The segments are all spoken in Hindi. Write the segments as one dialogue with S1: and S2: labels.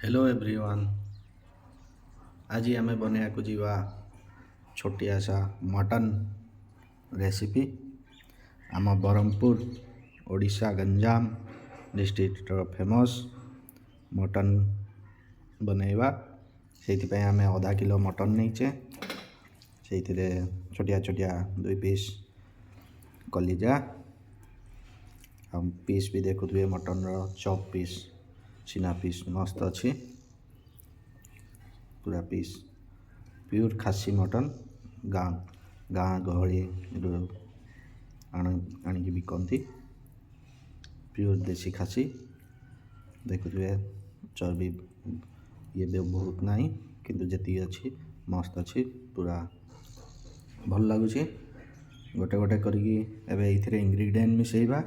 S1: Hello everyone. आज आम बनवाक जीवा छोटिया सा मटन रेसिपी आम Brahmapur Odisha Ganjam district famous mutton बनैबा से आम आधा किलो मटन नहींचे से छोटिया छोटिया 2 पीस कलिजा हम पीस भी देखुए मटन चॉप पीस सीना पीस मस्त अच्छी पूरा पीस प्योर खासी मटन गाँ गाँ गहली आणिकी बिकती प्योर देसी खासी देखुए चर्बी ये भी बहुत ना किंतु जी अच्छी मस्त अच्छी पूरा भल लगुच गोटे गोटे करके इंग्रेडिएंट मिसेबा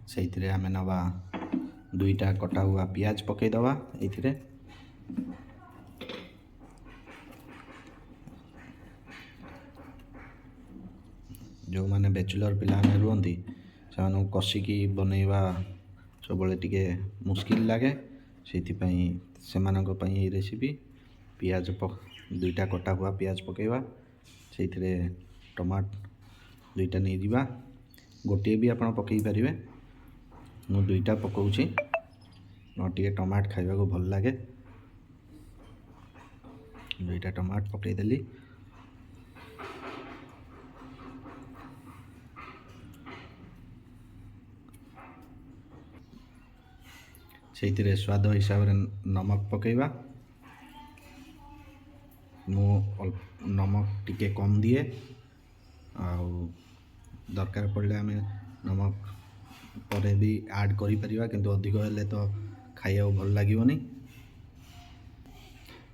S1: से आम नवा 2टा कटा हुआ पियाज पकईदवा ये जो मैंने बैचलर पिला रुहति से कषिकी बनैबा सब टे मुस्किल लगे से रेसिपी पियाज 2टा कटा हुआ पियाज पकईबा से टमाट 2टा नहीं दिबा गोटे भी आप पकई पारे मु 2टा पकाउछि टे टमाट खाइबा को भल लगे 2टा टमाट पकईदेली से स्वाद हिसाब से नमक पकईबा मु नमक टिके कम दिए दरकार पड़े आम नमक पर भी ऐड करि परिबा किंतु अधिक हेले तो खाइया भल लागिवनी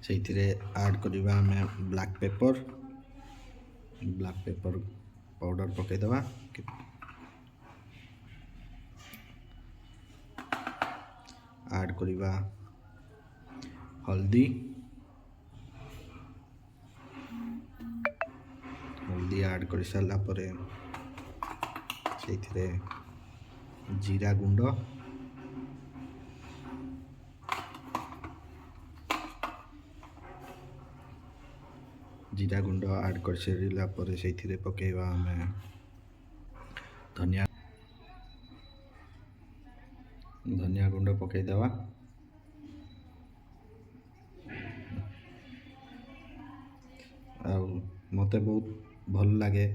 S1: से ऐड करिबा आम ब्लैक पेपर पाउडर पकईदवा ऐड करिबा हल्दी ऐड कर सारा पर से जीरा गुंड ऐड कर सारा पर से पकेबा आम धनिया गुंड पकईदवा मते बहुत भल लगे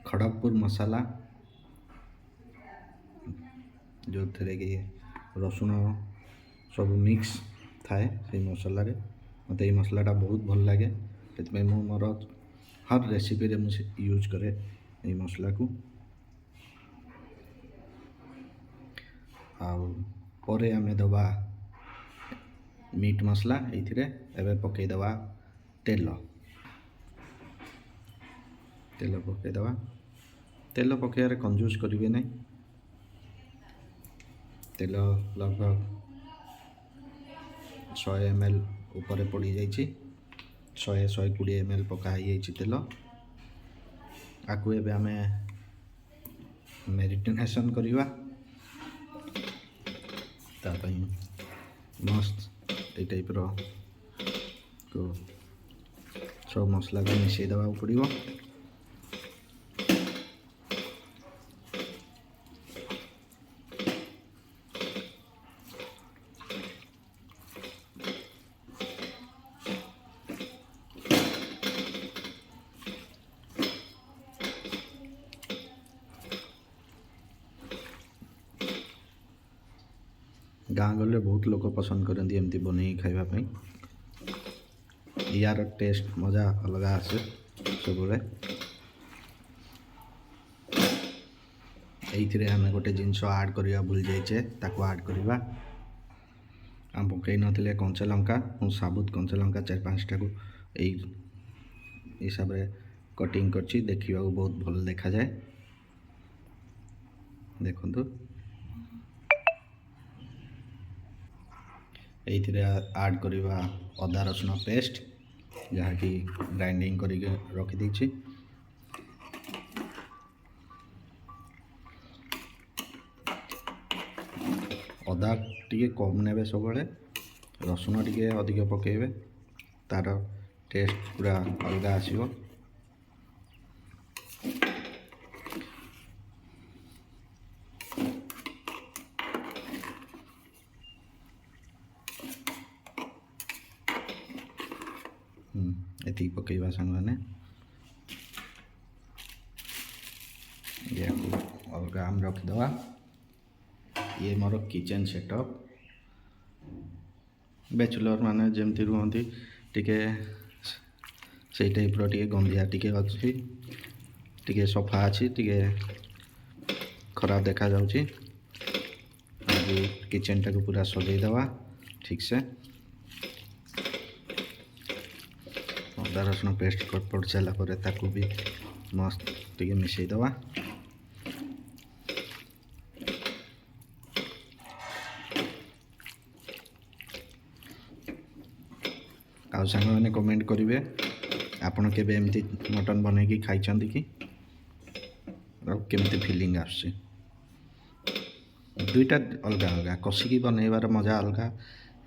S1: खड़गपुर मसाला जो थे कि रसुण सब मिक्स थाए से मसला रे मते मसलाटा बहुत भल लगे से मोर हर रेसिपी रे मुझे यूज करे ये मसला को आउ आम दबा मीट मसला ये पकईदवा तेल पकईदवा तेल पकड़ कंजूस करेंगे नहीं तेल लगभग 100 ml ऊपर पड़ जाइए 100-120 ml पकाई तेल आपको एवं आम मेरिनेशन करवा मस्त ये टाइप को सब मसला को मिसई देवा पड़ो गाँ गले बहुत लोग पसंद करती एमती बनई खाइबा यार टेस्ट मजा अलग आसे सब ये आम गोटे जिनस ऐड करवा भूल जाइए ताको ऐड करवा आम पकई नथिले कंचा लंका साबुत कंचा लंका 4-5टा को यही हिसाब से कटिंग करछि देखा बहुत भल देखा जाए देखो ये ऐड करवा अदा रसुण पेस्ट जहाँकि ग्राइंडिंग करके रखी अदा टिके कम नेबे सब रसुण टिके अधिक पकेबे तार टेस्ट पूरा अलग आसीबो। एति पकेबा संग माने ये अलग आम रखिदवा। ये मोर किचन सेटअप बैचलर माने जमती रुहंती टिके से टाइप टिके गंदिया टिके अच्छी टिके सफा अच्छी टिके खराब देखा जाउची। अभी किचन टाक पूरा सजै दवा ठीक से। अदा रसुण पेस्ट पड़ सारा पर ताकू भी मस्त टिके मिसई दवा। आउ सांग मैंने कमेंट करेंगे आपण केबे एमती मटन बनैकी खाई कि केमती फीलिंग आसुची। दुईटा अलग अलग कषिकी बनैबार मजा अलग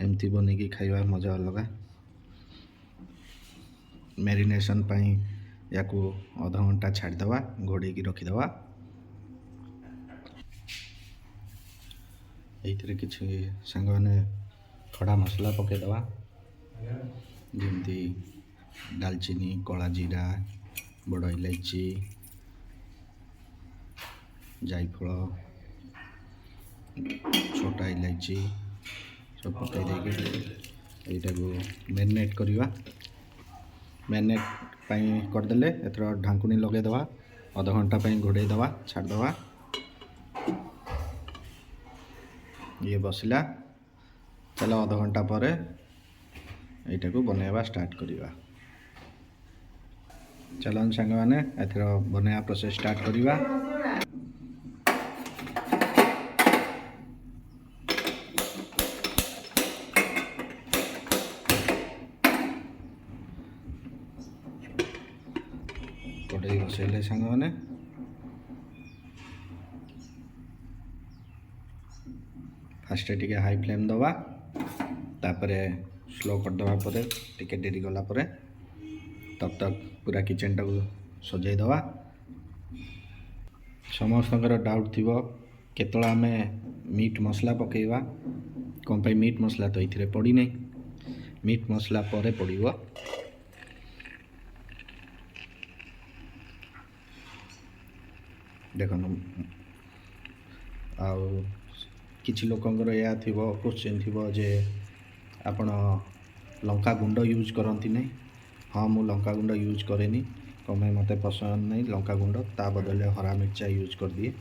S1: एमती बनैकी खाइबार मजा अलग। मैरिनेशन पाई याकू आधा घंटा छाड़ीदवा घोड़े रखीदवा। ये किसी सांग मैंने खड़ा मसला पकईदवा जमती दालचीनी कला जीरा बड़ इलायची जायफल छोटा इलायची सब पकई देके मैरिनेट करवा। मैरिनेट करदेले एथर ढांकुनी लगेदवा अध घंटा घोड़े दवा छाड़दवा। ये बसला चलो अध घंटा पर यटा को बनैबा स्टार्ट करवा। चलन सांग मैंने एथर बनैबा प्रोसेस स्टार्ट करवा। कड़े बसैले सांग मैंने फास्ट टिके हाई फ्लेम दवा तापर स्लो करदवा पर टिके डेरी गला पर तब तक पूरा किचन टाक सजै दवा। समस्त डाउट थी केतला आम मीट मसला पकेबा कौन पे मीट मसला तो ये पड़ी नहीं। मीट मसला पर पड़ो देख किछि लोकंकर या थिबो क्वेश्चन थिबो जे आपण लंका गुंड यूज करती नहीं। हाँ मु लंका गुंड यूज करेनी कमें मत पसंद नहीं लंका गुंड ता बदले हरा मिर्चा यूज कर दिए।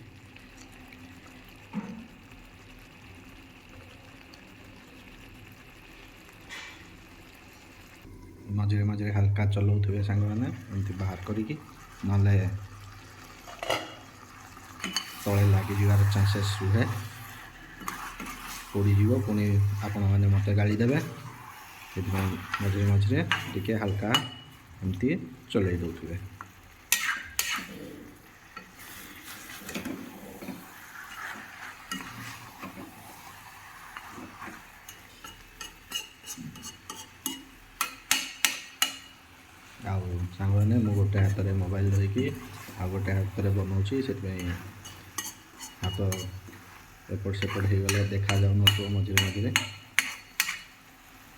S1: मझे मझे हल्का चलाउे सांग मैंने एमती बाहर करी ना तले लगी जार चांसेस रुहे पोड़ीज पुणी आपण मैंने मत गाड़ी देवे मझे मझे टिके हल्का एमती चल दौथे। सांग मैंने मु गोटे हाथ में मोबाइल धरिकी आ गोटे हाथ में बनाऊँगी से हाथ एपट सेपट हो गले देखा जाऊन मझे मझे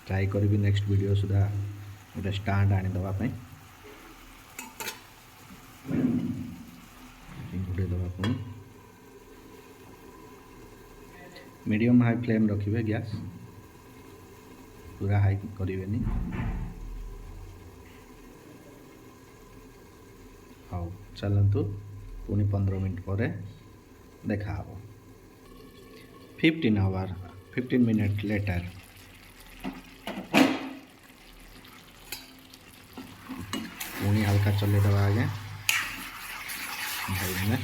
S1: ट्राई करी नेक्स्ट वीडियो सुधा गोटे स्टांड आनीदवाई घोड़े दवा पुणी मीडियम हाई फ्लेम रखिए गैस पूरा हाई करें। हाँ चलतु पुणी 15 मिनट पर देखा 15 मिनट लेटर पुणी हल्का चले दवा आगे भाई में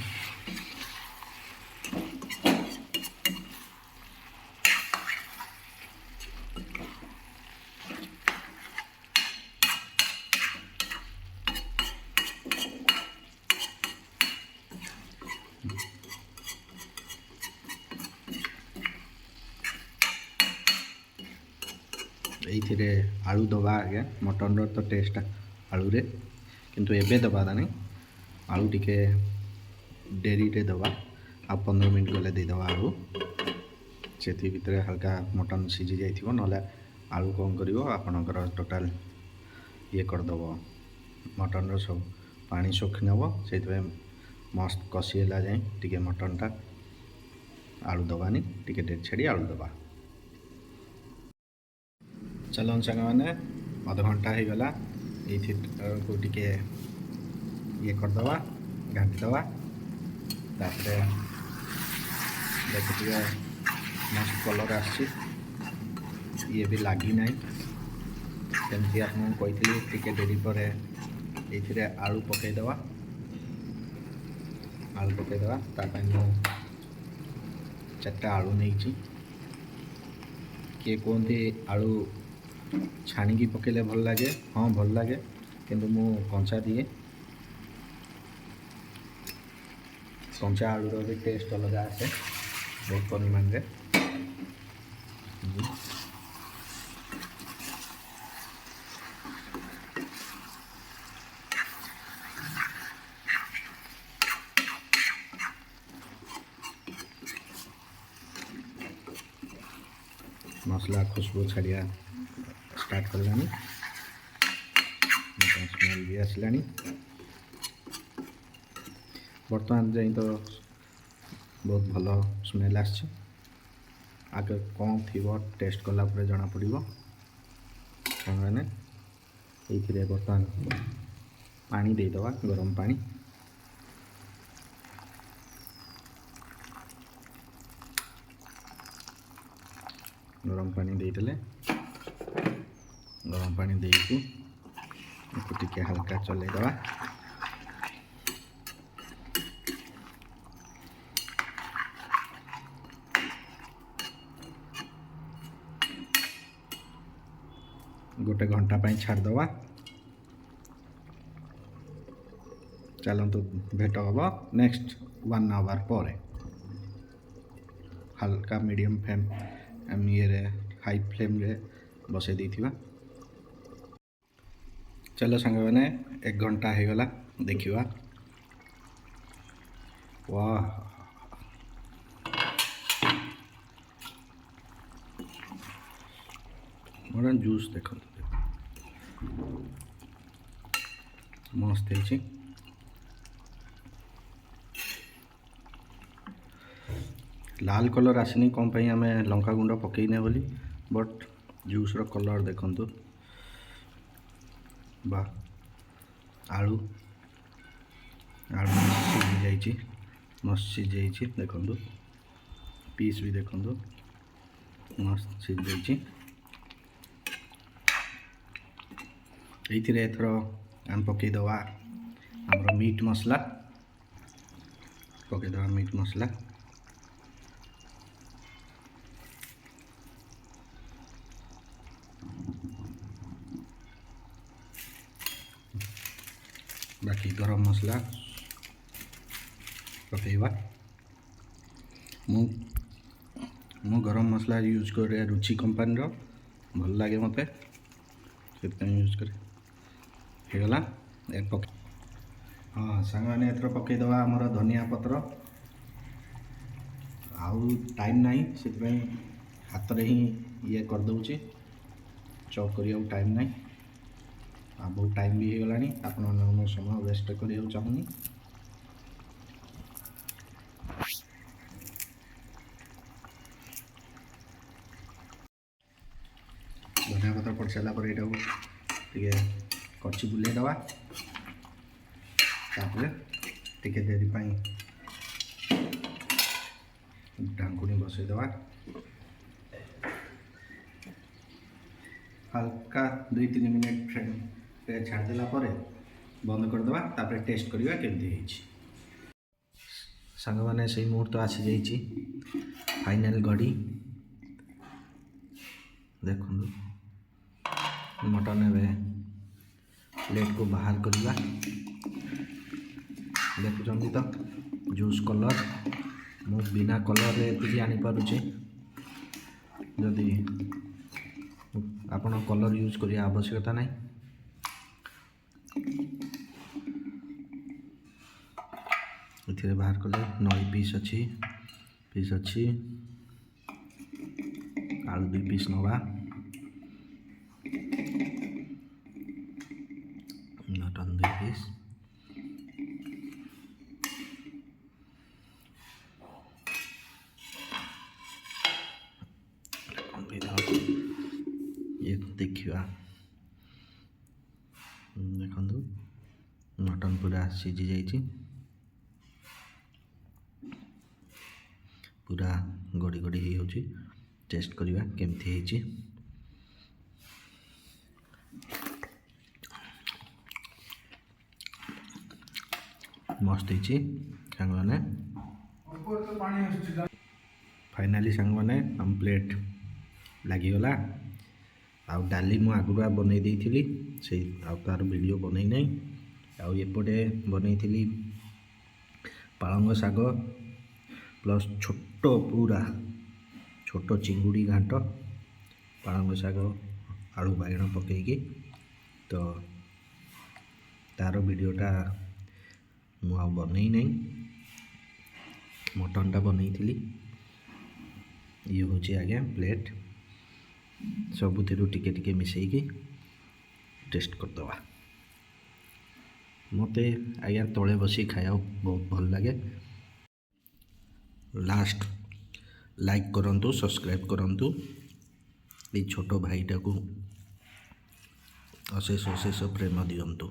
S1: ये आलू दबा आगे मटन तो टेस्ट आलू रे किंतु एबे दबा नहीं आलू टिके डेरी रे दबा आ 15 मिनट गले देदबा आलू से भितर हल्का मटन सीझी जाइए ना आलू कौन कर आपणकर टोटाल ये करदेव मटन सब पानी सोखी नब से मस्त कषिला जाए टी मटनटा आलू दबानी टी डेरी छाड़ी आलू दबा चलन सांग मैंने अध घंटा हो गला ये टी ये करदे घाटीदे तापर देखिए मस्त कलर आसी ये भी लगी ना जमी आपको कही टी डेरी पर ये आलू पकईदे आलू पकईदे तापाई चार्टा आलू नहीं किए कहते आलू छाणी पकेले भल लगे हाँ भल लगे किंतु मु कंचा दिए कंचा आलूर भी टेस्ट अलग आसे बहुत परिमाण रे मसला खुशबू छाड़िया स्टार्ट कलानी स्मेल भी आसला बर्तमान जाए तो बहुत भल स्मेल आगे कौन थी टेस्ट कला जना पड़ो मैंने ये बर्तमान पानी देदवा गरम पानी गरम पानी देदेले गरम पानी देकी टिके हल्का चलेदवा गोटे घंटा पाई छाड़दवा चलतु भेट हम नेक्स्ट 1 आवर पर हल्का मीडियम फ्लेम ये हाई फ्लेम रे बसई देथिबा चलो सांग मैंने 1 घंटा हो गला देखिवा वाह मोर जूस देख मस्त है लाल कलर आसनी कौन पाई आम लंका गुंड पकईने बोली बट जूस रो कलर देखंतु वाह आलू आलू सीझी जाइए मस्त सीझी जाइए देखंतु पीस भी देखंतु मस्त सीझी जाइए ये एथर आम पकईदवा आमर मीट मसला पकईदवा मीट मसला बाकी गरम मसला पकईवा मु गरम मसला यूज कर रुचि कंपनी रो भल लगे मत यूज कर गला हाँ सांग मैंने एथर पकईदवा आमर धनिया पत्र आउ टाइम नहीं से हाथ रे ही ये करदे चॉप करिया टाइम नहीं आ बहुत टाइम भी हो गलानी आपण मो समय वेस्ट करिया चाहूनी धनिया पत्र पड़ सारा पर ये कच्ची बुले दवा टिके देरी ढांकुणी बसई दवा हल्का 2-3 मिनट फ्रेम छाड़देला बंद करदे तापर टेस्ट करवा केमती सांग मैंने से मुहूर्त आसी जाइए फाइनल घड़ी देखो मटन ए प्लेट को बाहर करवा देखुं तो जूस कलर मु बिना कलर रे जानी पारुचे जदि ଆପଣ କଲର୍ ୟୁଜ୍ କରିବା ଆବଶ୍ୟକତା ନାହିଁ। ଏଥିରେ ବାହାର କଲେ ନଳି ପିସ୍ ଅଛି ଆଳୁ 2 ପିସ୍ ନେବା, ମଟନ୍ 2 ପିସ୍, ये देखा देखु मटन पूरा सीझी जाइए, पूरा गड़ी गड़ी हो टेस्ट करवा केमती है। मस्त है सांग मैंने फाइनाली सांग मैंने हम प्लेट लगिगला। आउ डाली मु आगुआ बनई देइथिली से तार वीडियो बनई नहीं। आउ एपटे बनई पालंग शाग प्लस पूरा छोट चिंगुड़ी घाट पालंग शाग आलू बाइगण पकईकी तो तार वीडियोटा मु बनई नहीं। मटनटा बनई ये हूँ आज्ञा प्लेट सबुथिरु टिके टिके मिसेकी टेस्ट करदवा। मते आज्ञा तले बसी खाया बहुत भल लगे। लास्ट लाइक करंतु, सब्सक्राइब करंतु, ये छोटो भाईटा को अशेष अशेष प्रेम दियंतु।